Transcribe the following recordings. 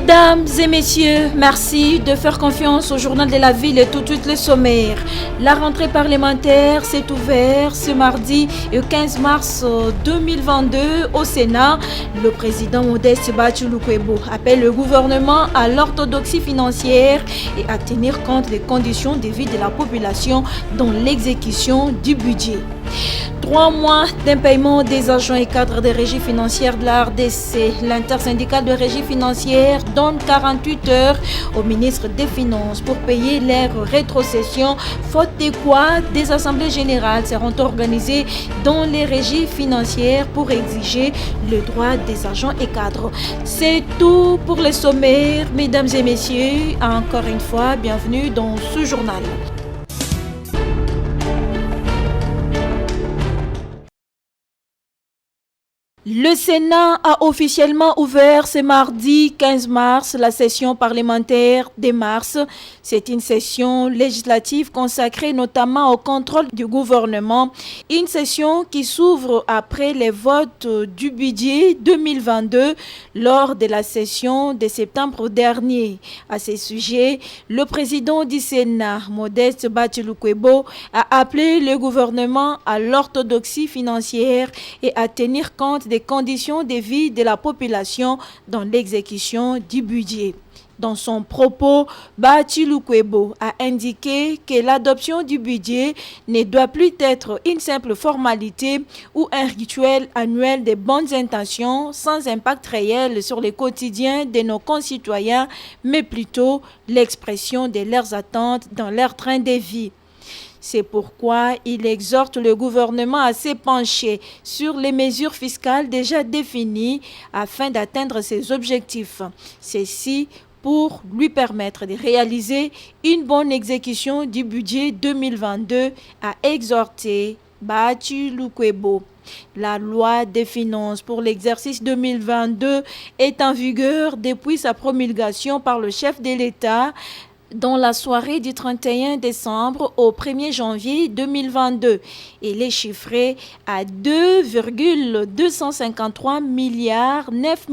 Mesdames et messieurs, merci de faire confiance au Journal de la Ville et tout de suite les sommaires. La rentrée parlementaire s'est ouverte ce mardi 15 mars 2022 au Sénat. Le président Modeste Bacilukwebo appelle le gouvernement à l'orthodoxie financière et à tenir compte des conditions de vie de la population dans l'exécution du budget. 3 mois d'impaiement des agents et cadres des régies financières de la RDC. L'intersyndicale de régie financière donne 48 heures au ministre des Finances pour payer leur rétrocession, faute de quoi des assemblées générales seront organisées dans les régies financières pour exiger le droit des agents et cadres. C'est tout pour les sommaires, mesdames et messieurs. Encore une fois, bienvenue dans ce journal. Le Sénat a officiellement ouvert ce mardi 15 mars la session parlementaire de mars. C'est une session législative consacrée notamment au contrôle du gouvernement. Une session qui s'ouvre après les votes du budget 2022 lors de la session de septembre dernier. À ce sujet, le président du Sénat, Modeste Bacilukwebo, a appelé le gouvernement à l'orthodoxie financière et à tenir compte des conditions de vie de la population dans l'exécution du budget. Dans son propos, Bacilukwebo a indiqué que l'adoption du budget ne doit plus être une simple formalité ou un rituel annuel de bonnes intentions sans impact réel sur le quotidien de nos concitoyens, mais plutôt l'expression de leurs attentes dans leur train de vie. C'est pourquoi il exhorte le gouvernement à se pencher sur les mesures fiscales déjà définies afin d'atteindre ses objectifs. Ceci pour lui permettre de réaliser une bonne exécution du budget 2022, a exhorté Bacilukwebo. La loi des finances pour l'exercice 2022 est en vigueur depuis sa promulgation par le chef de l'État dans la soirée du 31 décembre au 1er janvier 2022. Il est chiffré à 2,253 milliards 9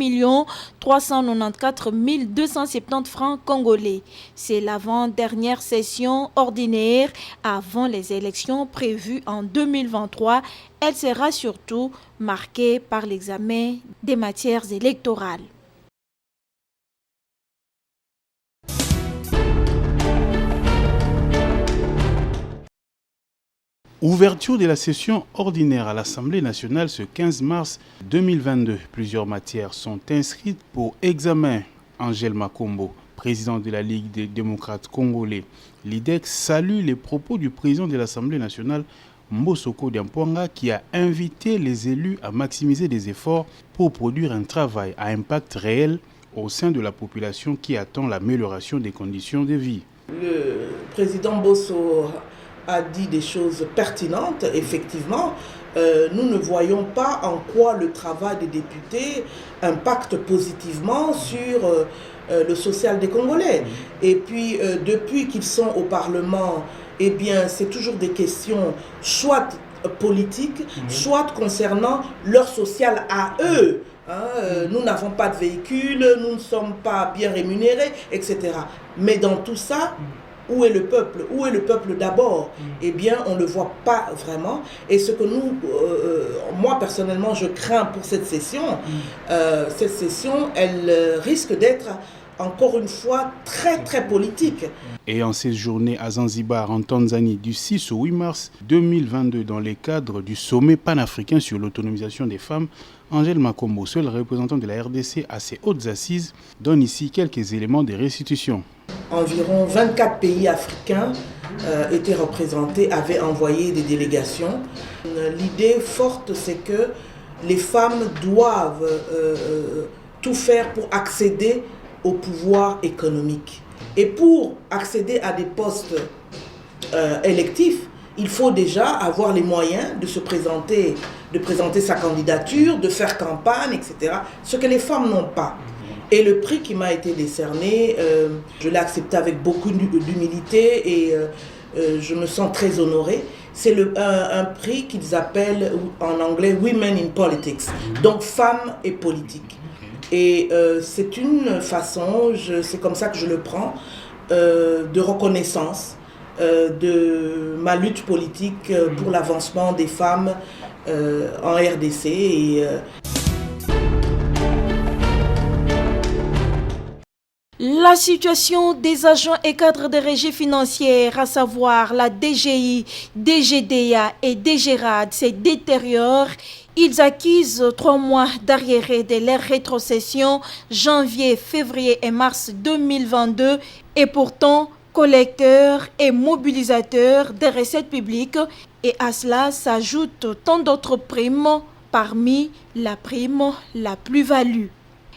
394 270 francs congolais. C'est l'avant-dernière session ordinaire avant les élections prévues en 2023. Elle sera surtout marquée par l'examen des matières électorales. Ouverture de la session ordinaire à l'Assemblée nationale ce 15 mars 2022. Plusieurs matières sont inscrites pour examen. Angèle Makombo, président de la Ligue des démocrates congolais, l'IDEX, salue les propos du président de l'Assemblée nationale, Mbosoko Diampouanga, qui a invité les élus à maximiser des efforts pour produire un travail à impact réel au sein de la population qui attend l'amélioration des conditions de vie. Le président Bosso a dit des choses pertinentes, effectivement. Nous ne voyons pas en quoi le travail des députés impacte positivement sur le social des Congolais. Et puis, depuis qu'ils sont au Parlement, eh bien, c'est toujours des questions soit politiques, soit concernant leur social à eux. Nous n'avons pas de véhicule, nous ne sommes pas bien rémunérés, etc. Mais dans tout ça, où est le peuple? Où est le peuple d'abord? Eh bien, on ne le voit pas vraiment. Et ce que nous, moi personnellement, je crains pour cette session, elle risque d'être encore une fois très politique. Et en séjourné à Zanzibar, en Tanzanie, du 6 au 8 mars 2022, dans le cadre du sommet panafricain sur l'autonomisation des femmes, Angèle Makombo, seule représentante de la RDC à ses hautes assises, donne ici quelques éléments de restitution. Environ 24 pays africains étaient représentés, avaient envoyé des délégations. L'idée forte, c'est que les femmes doivent tout faire pour accéder au pouvoir économique. Et pour accéder à des postes électifs, il faut déjà avoir les moyens de se présenter, de présenter sa candidature, de faire campagne, etc. Ce que les femmes n'ont pas. Et le prix qui m'a été décerné, je l'ai accepté avec beaucoup d'humilité et je me sens très honorée. C'est un prix qu'ils appellent en anglais Women in Politics, donc femmes et politique. Et c'est une façon, c'est comme ça que je le prends, de reconnaissance de ma lutte politique pour l'avancement des femmes en RDC. La situation des agents et cadres de régie financière, à savoir la DGI, DGDA et DGRAD, se détériore. Ils acquisent 3 mois d'arriéré de leur rétrocession janvier, février et mars 2022 et pourtant collecteurs et mobilisateurs des recettes publiques. Et à cela s'ajoutent tant d'autres primes, parmi la prime la plus-value.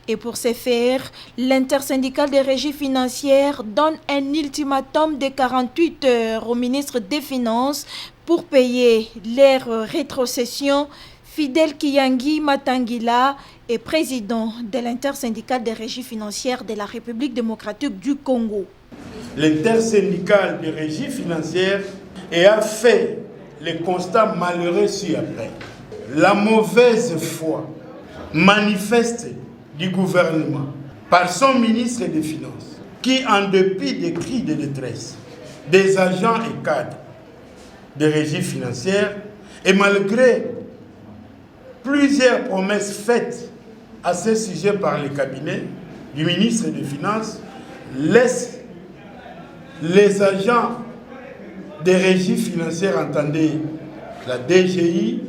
Et pour ce faire, l'intersyndicale des régies financières donne un ultimatum de 48 heures au ministre des Finances pour payer leur rétrocession. Fidel Kiyangi Matangila est président de l'intersyndicale des régies financières de la République démocratique du Congo. L'intersyndicale des régies financières a fait les constats malheureux ci-après. La mauvaise foi manifeste du gouvernement par son ministre des Finances qui, en dépit des cris de détresse des agents et cadres des régies financières et malgré plusieurs promesses faites à ce sujet par le cabinet du ministre des Finances, laisse les agents des régies financières, entendez la DGI,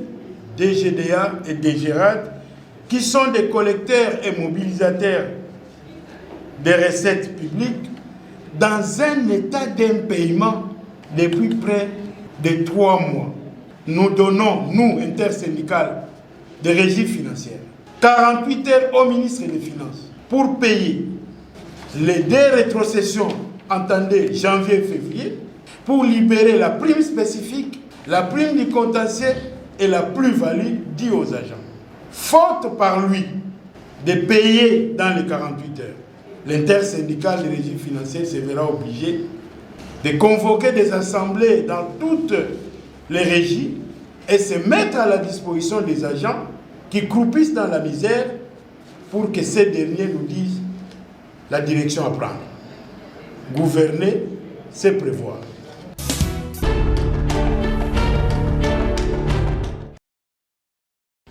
DGDA et DGRAD, qui sont des collecteurs et mobilisateurs des recettes publiques, dans un état d'impayement depuis près de 3 mois. Nous donnons, nous, intersyndicales des régies financières, 48 heures au ministre des Finances pour payer les 2 rétrocessions, entendez janvier-février, pour libérer la prime spécifique, la prime du contentieux et la plus-value due aux agents. Faute par lui de payer dans les 48 heures, l'intersyndicale des régies financières se verra obligé de convoquer des assemblées dans toutes les régies et se mettre à la disposition des agents qui croupissent dans la misère pour que ces derniers nous disent la direction à prendre. Gouverner, c'est prévoir.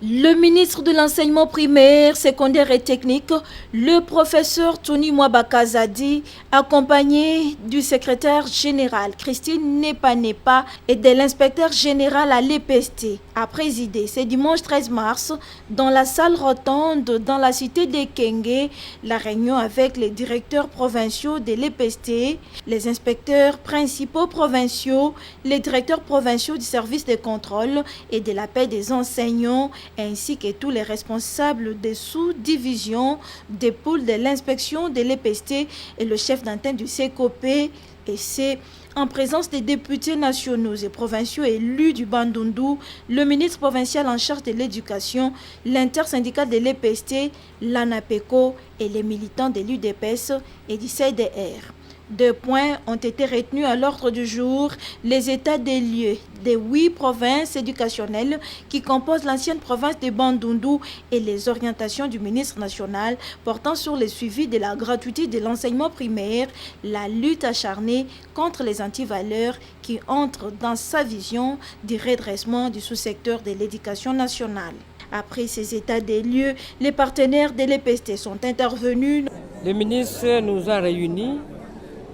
Le ministre de l'enseignement primaire, secondaire et technique, le professeur Tony Mwabakazadi, accompagné du secrétaire général Christine Nepa et de l'inspecteur général à l'EPST, a présidé ce dimanche 13 mars dans la salle rotonde dans la cité de Kenge la réunion avec les directeurs provinciaux de l'EPST, les inspecteurs principaux provinciaux, les directeurs provinciaux du service de contrôle et de la paix des enseignants, ainsi que tous les responsables des sous-divisions des pôles de l'inspection de l'EPST et le chef d'antenne du CECOP, et c'est en présence des députés nationaux et provinciaux élus du Bandundu, le ministre provincial en charge de l'éducation, l'intersyndicale de l'EPST, l'ANAPECO et les militants de l'UDPS et du CDR. 2 points ont été retenus à l'ordre du jour, les états des lieux des 8 provinces éducationnelles qui composent l'ancienne province de Bandundu et les orientations du ministre national portant sur le suivi de la gratuité de l'enseignement primaire, la lutte acharnée contre les antivaleurs qui entrent dans sa vision du redressement du sous-secteur de l'éducation nationale. Après ces états des lieux, les partenaires de l'EPST sont intervenus. Le ministre nous a réunis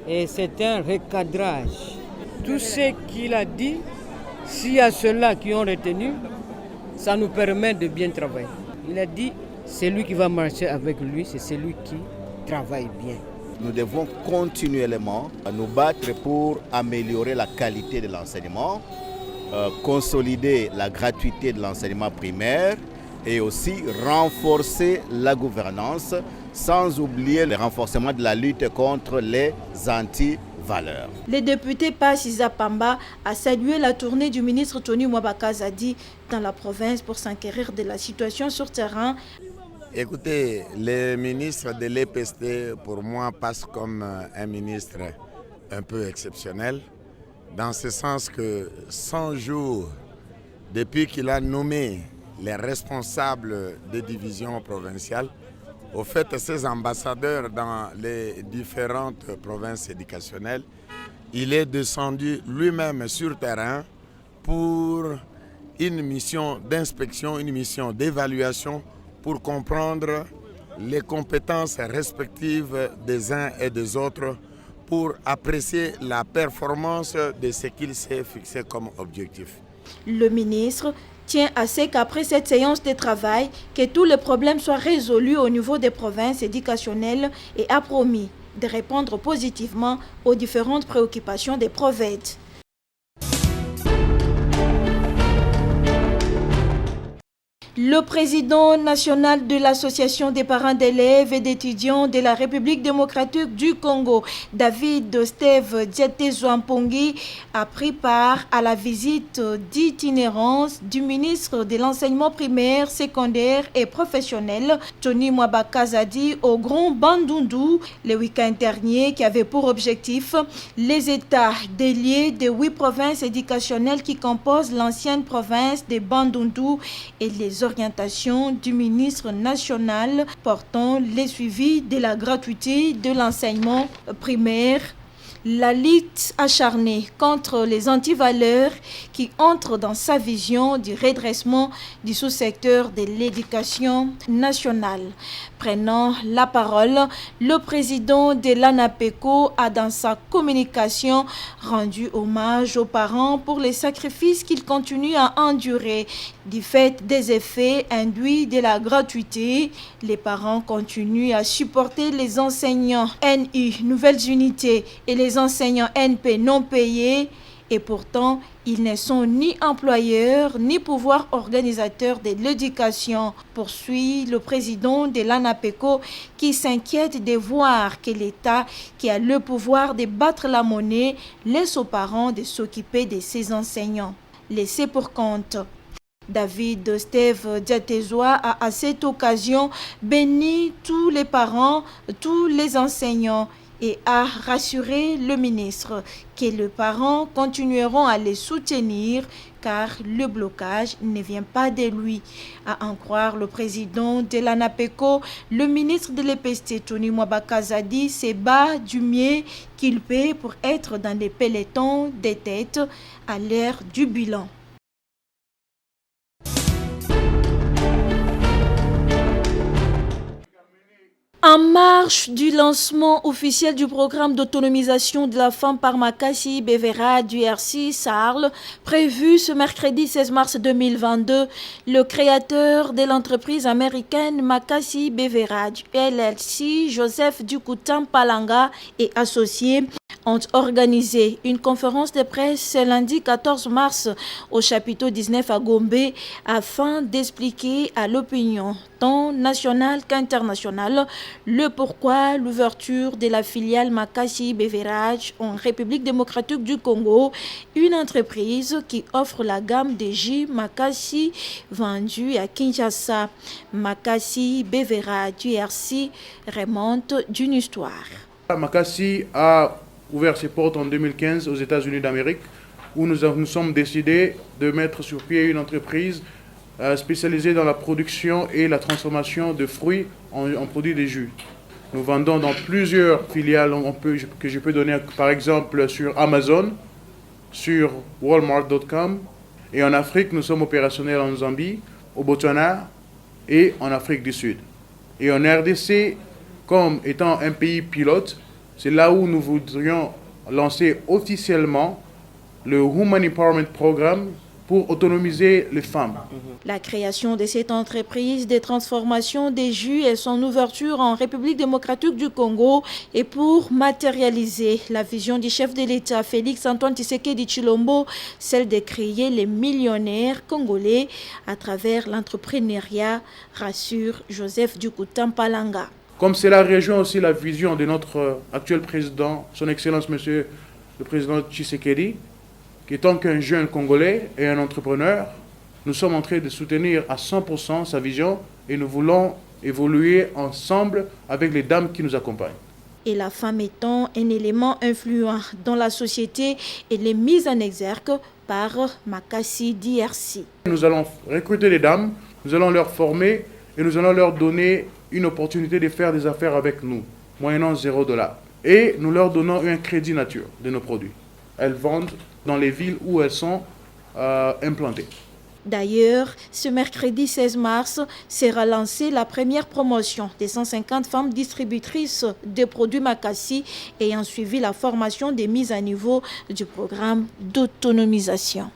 et c'est un recadrage. Tout ce qu'il a dit, s'il y a ceux-là qui ont retenu, ça nous permet de bien travailler. Il a dit, c'est lui qui va marcher avec lui, c'est celui qui travaille bien. Nous devons continuellement nous battre pour améliorer la qualité de l'enseignement, consolider la gratuité de l'enseignement primaire et aussi renforcer la gouvernance, sans oublier le renforcement de la lutte contre les anti-valeurs. Le député Passisa Pamba a salué la tournée du ministre Tony Mwabakazadi dans la province pour s'enquérir de la situation sur terrain. Écoutez, le ministre de l'EPST, pour moi, passe comme un ministre un peu exceptionnel, dans ce sens que 100 jours depuis qu'il a nommé les responsables des divisions provinciales, Au fait, ces ambassadeurs dans les différentes provinces éducationnelles, il est descendu lui-même sur terrain pour une mission d'inspection, une mission d'évaluation pour comprendre les compétences respectives des uns et des autres pour apprécier la performance de ce qu'il s'est fixé comme objectif. Le ministre tient à ce qu'après cette séance de travail, que tous les problèmes soient résolus au niveau des provinces éducationnelles et a promis de répondre positivement aux différentes préoccupations des prophètes. Le président national de l'Association des parents d'élèves et d'étudiants de la République démocratique du Congo, David Steve Diaté-Zouampongi, a pris part à la visite d'itinérance du ministre de l'enseignement primaire, secondaire et professionnel, Tony Mwabakazadi, au Grand Bandundu, le week-end dernier, qui avait pour objectif les états déliés des 8 provinces éducationnelles qui composent l'ancienne province de Bandundu et les orientations du ministre national portant les suivis de la gratuité de l'enseignement primaire. La lutte acharnée contre les antivaleurs qui entrent dans sa vision du redressement du sous-secteur de l'éducation nationale. Prenant la parole, le président de l'ANAPECO a dans sa communication rendu hommage aux parents pour les sacrifices qu'ils continuent à endurer du fait des effets induits de la gratuité. Les parents continuent à supporter les enseignants NU, nouvelles unités, et les enseignants NP non payés. Et pourtant, ils ne sont ni employeurs ni pouvoir organisateur de l'éducation, poursuit le président de l'ANAPECO qui s'inquiète de voir que l'État, qui a le pouvoir de battre la monnaie, laisse aux parents de s'occuper de ses enseignants. Laissés pour compte. David Steve Diatézoa a à cette occasion béni tous les parents, tous les enseignants et a rassuré le ministre que les parents continueront à les soutenir car le blocage ne vient pas de lui. À en croire le président de l'ANAPECO, le ministre de l'EPST, Tony Mwabakazadi, se bat du mieux qu'il peut pour être dans les pelotons des têtes à l'ère du bilan. En marge du lancement officiel du programme d'autonomisation de la femme par Makassi Bevera du RC Sarl, prévu ce mercredi 16 mars 2022, le créateur de l'entreprise américaine Makassi Bevera du LLC, Joseph Dukutan Palanga, et associés ont organisé une conférence de presse ce lundi 14 mars au chapiteau 19 à Gombe afin d'expliquer à l'opinion tant nationale qu'internationale le pourquoi l'ouverture de la filiale Makassi Beverage en République démocratique du Congo, une entreprise qui offre la gamme des jus Makassi vendus à Kinshasa. Makassi Beverage du RC remonte d'une histoire. Makassi a ouvert ses portes en 2015 aux États-Unis d'Amérique, où nous sommes décidés de mettre sur pied une entreprise spécialisée dans la production et la transformation de fruits en produits de jus. Nous vendons dans plusieurs filiales que je peux donner par exemple sur Amazon, sur Walmart.com, et en Afrique nous sommes opérationnels en Zambie, au Botswana et en Afrique du Sud. Et en RDC, comme étant un pays pilote, c'est là où nous voudrions lancer officiellement le Human Empowerment Programme pour autonomiser les femmes. La création de cette entreprise de transformation des jus et son ouverture en République démocratique du Congo est pour matérialiser la vision du chef de l'État Félix Antoine Tshisekedi Tshilombo, celle de créer les millionnaires congolais à travers l'entrepreneuriat, rassure Joseph Dukutan Palanga. Comme cela rejoint aussi la vision de notre actuel président, son Excellence Monsieur le Président Tshisekedi, qui étant qu'un jeune Congolais et un entrepreneur, nous sommes en train de soutenir à 100% sa vision et nous voulons évoluer ensemble avec les dames qui nous accompagnent. Et la femme étant un élément influent dans la société, elle est mise en exergue par Makassi DRC. Nous allons recruter les dames, nous allons leur former et nous allons leur donner une opportunité de faire des affaires avec nous, moyennant $0. Et nous leur donnons un crédit nature de nos produits. Elles vendent dans les villes où elles sont implantées. D'ailleurs, ce mercredi 16 mars sera lancée la première promotion des 150 femmes distributrices de produits Makassi ayant suivi la formation des mises à niveau du programme d'autonomisation.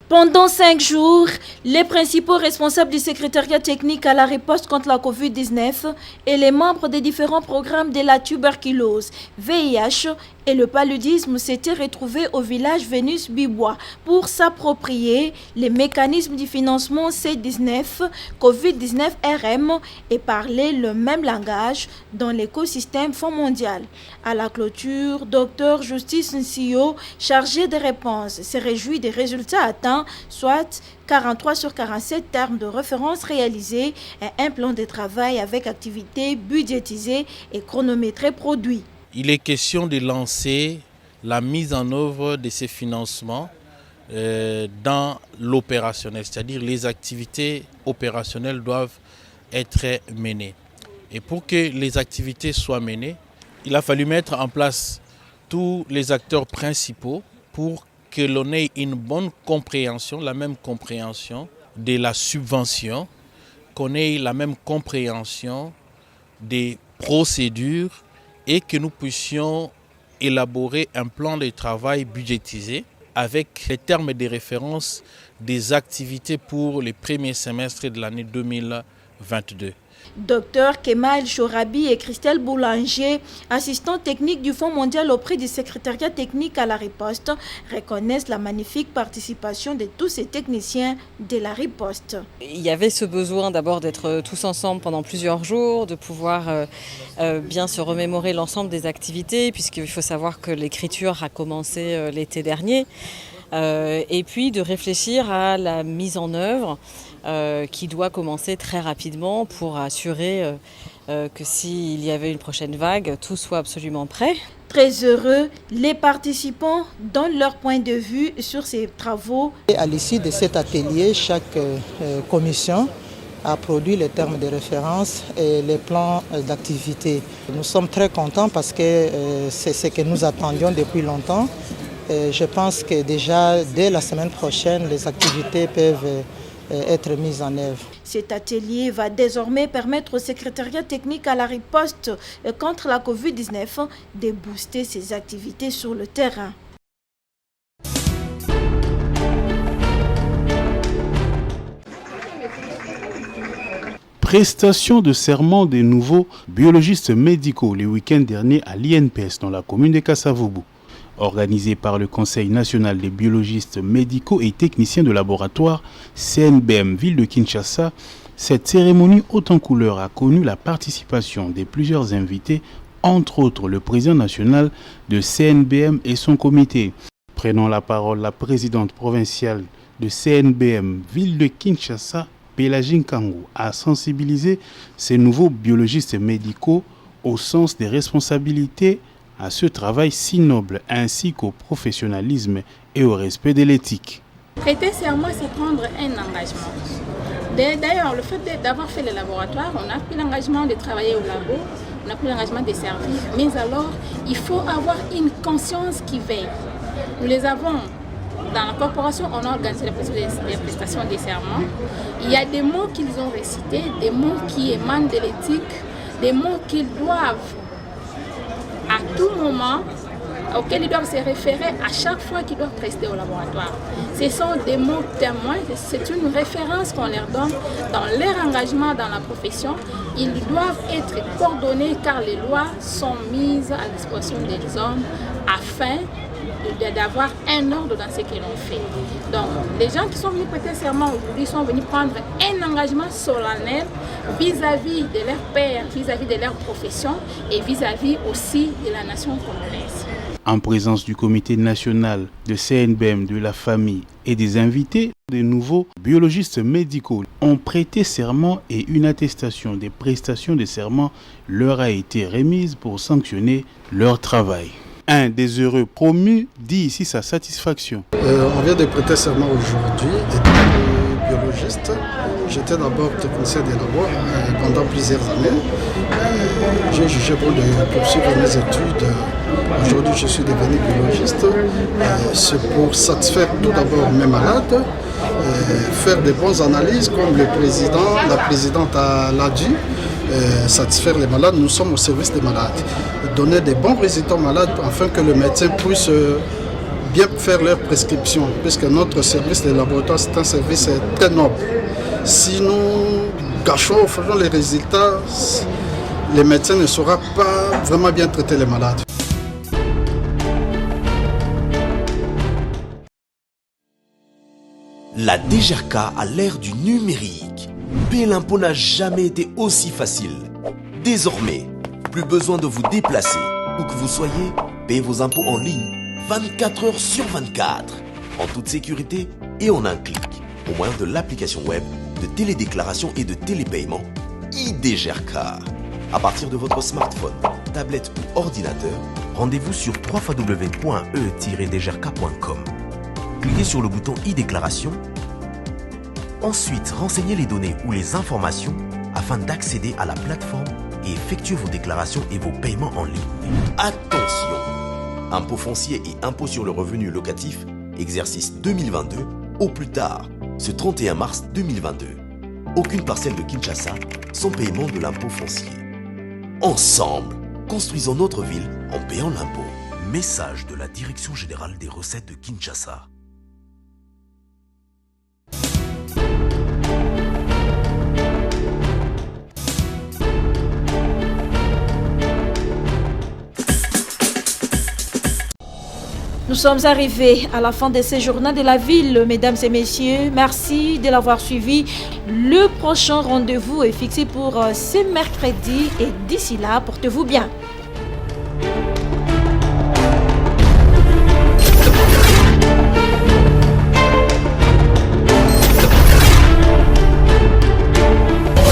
Pendant 5 jours, les principaux responsables du secrétariat technique à la riposte contre la Covid-19 et les membres des différents programmes de la tuberculose, VIH et le paludisme s'étaient retrouvés au village Vénus Bibois pour s'approprier les mécanismes du financement C19, Covid-19 RM et parler le même langage dans l'écosystème Fonds mondial. À la clôture, Dr Justice Nsio, chargé des réponses, se réjouit des résultats atteints, soit 43 sur 47 termes de référence réalisés et un plan de travail avec activités budgétisées et chronométrées produits. Il est question de lancer la mise en œuvre de ces financements dans l'opérationnel, c'est-à-dire les activités opérationnelles doivent être menées. Et pour que les activités soient menées, il a fallu mettre en place tous les acteurs principaux pour que l'on ait une bonne compréhension, la même compréhension de la subvention, qu'on ait la même compréhension des procédures et que nous puissions élaborer un plan de travail budgétisé avec les termes de référence des activités pour les premiers semestres de l'année 2022. Dr Kemal Chorabi et Christelle Boulanger, assistants techniques du Fonds mondial auprès du secrétariat technique à la riposte, reconnaissent la magnifique participation de tous ces techniciens de la riposte. Il y avait ce besoin d'abord d'être tous ensemble pendant plusieurs jours, de pouvoir bien se remémorer l'ensemble des activités, puisqu'il faut savoir que l'écriture a commencé l'été dernier, et puis de réfléchir à la mise en œuvre qui doit commencer très rapidement pour assurer que s'il y avait une prochaine vague, tout soit absolument prêt. Très heureux, les participants donnent leur point de vue sur ces travaux. À l'issue de cet atelier, chaque commission a produit les termes de référence et les plans d'activité. Nous sommes très contents parce que c'est ce que nous attendions depuis longtemps. Je pense que déjà dès la semaine prochaine, les activités peuvent être mises en œuvre. Cet atelier va désormais permettre au secrétariat technique à la riposte contre la Covid-19 de booster ses activités sur le terrain. Prestation de serment des nouveaux biologistes médicaux le week-end dernier à l'INPS dans la commune de Kasavubu. Organisée par le Conseil national des biologistes médicaux et techniciens de laboratoire CNBM Ville de Kinshasa, cette cérémonie haute en couleur a connu la participation de plusieurs invités, entre autres le président national de CNBM et son comité. Prenant la parole, la présidente provinciale de CNBM Ville de Kinshasa, Pélagine Kangou, a sensibilisé ces nouveaux biologistes médicaux au sens des responsabilités à ce travail si noble, ainsi qu'au professionnalisme et au respect de l'éthique. Prêter serment, c'est prendre un engagement. D'ailleurs, le fait d'avoir fait le laboratoire, on a pris l'engagement de travailler au labo, on a pris l'engagement de servir. Mais alors, il faut avoir une conscience qui veille. Nous les avons. Dans la corporation, on a organisé les prestations des serments. Il y a des mots qu'ils ont récités, des mots qui émanent de l'éthique, des mots qu'ils doivent à tout moment, auxquels ils doivent se référer à chaque fois qu'ils doivent prester au laboratoire. Ce sont des mots témoins, c'est une référence qu'on leur donne dans leur engagement dans la profession. Ils doivent être coordonnés car les lois sont mises à disposition des hommes afin d'avoir un ordre dans ce que l'on fait. Donc, les gens qui sont venus prêter serment aujourd'hui sont venus prendre un engagement solennel vis-à-vis de leurs pairs, vis-à-vis de leur profession et vis-à-vis aussi de la nation congolaise. En présence du comité national de CNBM, de la famille et des invités, de nouveaux biologistes médicaux ont prêté serment et une attestation des prestations de serment leur a été remise pour sanctionner leur travail. Un des heureux promus dit ici sa satisfaction. On vient de prêter serment aujourd'hui, étant biologiste. J'étais d'abord technicien des labos pendant plusieurs années. J'ai jugé bon de poursuivre mes études. Aujourd'hui, je suis devenu biologiste. C'est pour satisfaire tout d'abord mes malades, faire des bonnes analyses comme la présidente l'a dit, satisfaire les malades. Nous sommes au service des malades. Donner des bons résultats aux malades afin que le médecin puisse bien faire leurs prescriptions, puisque notre service de laboratoire, c'est un service très noble. Si nous gâchons, faisons les résultats, les médecins ne sauront pas vraiment bien traiter les malades. La DGRK à l'ère du numérique. Payer l'impôt n'a jamais été aussi facile. Désormais, plus besoin de vous déplacer. Où que vous soyez, payez vos impôts en ligne 24 heures sur 24, en toute sécurité et en un clic, au moyen de l'application web de télédéclaration et de télépaiement iDGRK. À partir de votre smartphone, tablette ou ordinateur, rendez-vous sur www.e-dgrk.com. Cliquez sur le bouton e-déclaration. Ensuite, renseignez les données ou les informations afin d'accéder à la plateforme et effectuer vos déclarations et vos paiements en ligne. Attention! Impôt foncier et impôt sur le revenu locatif, exercice 2022, au plus tard, ce 31 mars 2022. Aucune parcelle de Kinshasa sans paiement de l'impôt foncier. Ensemble, construisons notre ville en payant l'impôt. Message de la Direction générale des recettes de Kinshasa. Nous sommes arrivés à la fin de ce journal de la ville, mesdames et messieurs. Merci de l'avoir suivi. Le prochain rendez-vous est fixé pour ce mercredi et d'ici là, portez-vous bien.